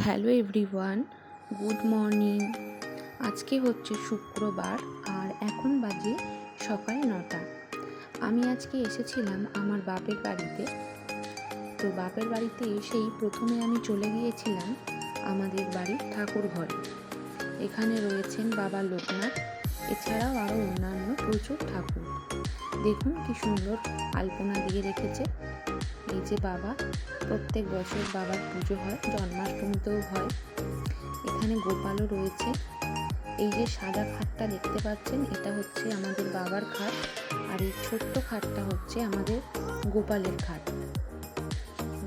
Hello everyone, good morning. আজকে হচ্ছে শুক্রবার আর এখন বাজে সকাল 9টা। আমি আজকে এসেছিলাম আমার বাপের বাড়িতে। তো বাপের বাড়িতে এসেই প্রথমে আমি চলে গিয়েছিলাম আমাদের বাড়ির ঠাকুর ঘরে। এখানে রয়েছেন বাবা লোকনাথ, এছাড়াও আরও অন্যান্য প্রচুর ঠাকুর। দেখুন কি সুন্দর আলপনা দিয়ে রেখেছে। এই যে বাবা, প্রত্যেক বছর বাবার পুজো হয়, জন্মাষ্টমীতেও হয়। এখানে গোপালও রয়েছে। এই যে সাদা খাটটা দেখতে পাচ্ছেন, এটা হচ্ছে আমাদের বাবার খাট, আর এই ছোট্ট খাটটা হচ্ছে আমাদের গোপালের খাট।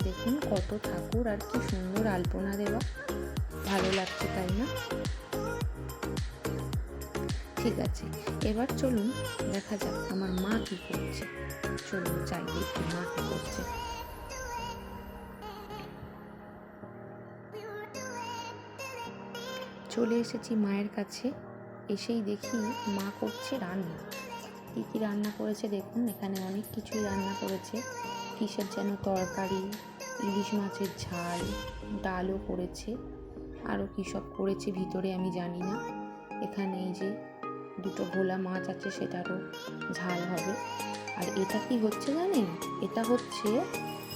দেখুন কত ঠাকুর আর কি সুন্দর আলপনা দেওয়া, ভালো লাগছে তাই না? ঠিক আছে, এবার চলুন দেখা যাক আমার মা কি করছে। চলুন যাই দেখি মা কি করছে। চলে এসেছি মায়ের কাছে। এসেই দেখি মা করছে রান্না। কী কী রান্না করেছে দেখুন, এখানে অনেক কিছুই রান্না করেছে। কিসের যেন তরকারি, ইলিশ মাছের ঝাল, ডালও করেছে, আরও কী সব করেছে ভিতরে আমি জানি না। এখানে এই যে দুটো ভোলা মাছ আছে, সেটারও ঝাল হবে। আর এটা কি হচ্ছে জানেন, এটা হচ্ছে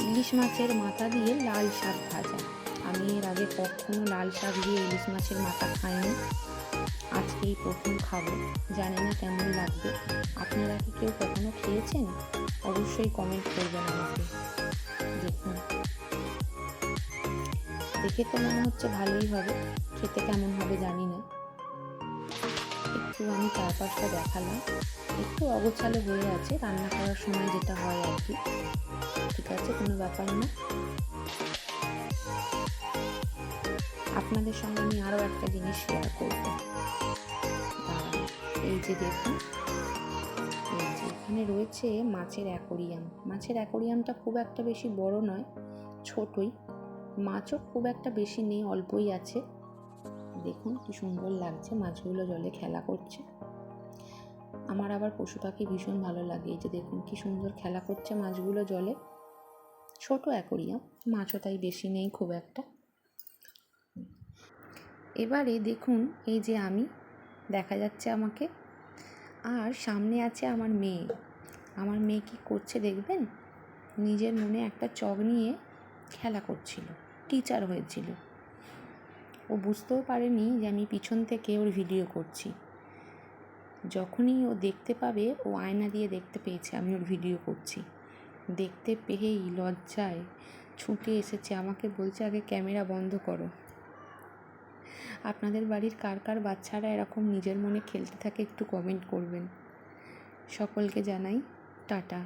ইলিশ মাছের মাথা দিয়ে লাল শাক ভাজা। আমি এর আগে কখনো লাল শাক দিয়ে ইলিশ মাছের মাথা খাইনি, আজকেই প্রথম খাবো। জানি না কেমন লাগবে। আপনারা কি কেউ কখনো খেয়েছেন? অবশ্যই কমেন্ট করবেন আমাকে। দেখুন, দেখে তো মনে হচ্ছে ভালোই হবে, খেতে কেমন হবে জানি না। একটু আমি চারপাশটা দেখালাম, একটু অগোছালো হয়ে আছে, রান্না করার সময় যেটা হয় আর কি। ঠিক আছে, কোনো ব্যাপার না। আপনাদের সঙ্গে আমি আরও একটা জিনিস শেয়ার করব। এই যে দেখুন, এই যে এখানে রয়েছে মাছের অ্যাকোরিয়াম। মাছের অ্যাকোরিয়ামটা খুব একটা বেশি বড় নয়, ছোটই। মাছও খুব একটা বেশি নেই, অল্পই আছে। দেখুন কি সুন্দর লাগছে, মাছগুলো জলে খেলা করছে। আমার আবার পশু পাখি ভীষণ ভালো লাগে। এই যে দেখুন কি সুন্দর খেলা করছে মাছগুলো জলে। ছোট অ্যাকোরিয়াম, মাছও তাই বেশি নেই খুব একটা। এবারে দেখুন, এই যে আমি, দেখা যাচ্ছে আমাকে, আর সামনে আছে আমার মেয়ে। আমার মেয়ে কি করছে দেখবেন, নিজের মনে একটা চক নিয়ে খেলা করছিল, টিচার হয়েছিল। ও বুঝতেও পারেনি যে আমি পিছন থেকে ওর ভিডিও করছি। যখনই ও দেখতে পাবে, ও আয়না দিয়ে দেখতে পেয়েছে আমি ওর ভিডিও করছি। দেখতে পেয়েই লজ্জায় ছুটে এসেছে, আমাকে বলছে আগে ক্যামেরা বন্ধ করো। আপনাদের বাড়ির কার কার বাচ্চারা এরকম নিজের মনে খেলতে থাকে একটু কমেন্ট করবেন। সকলকে জানাই টাটা।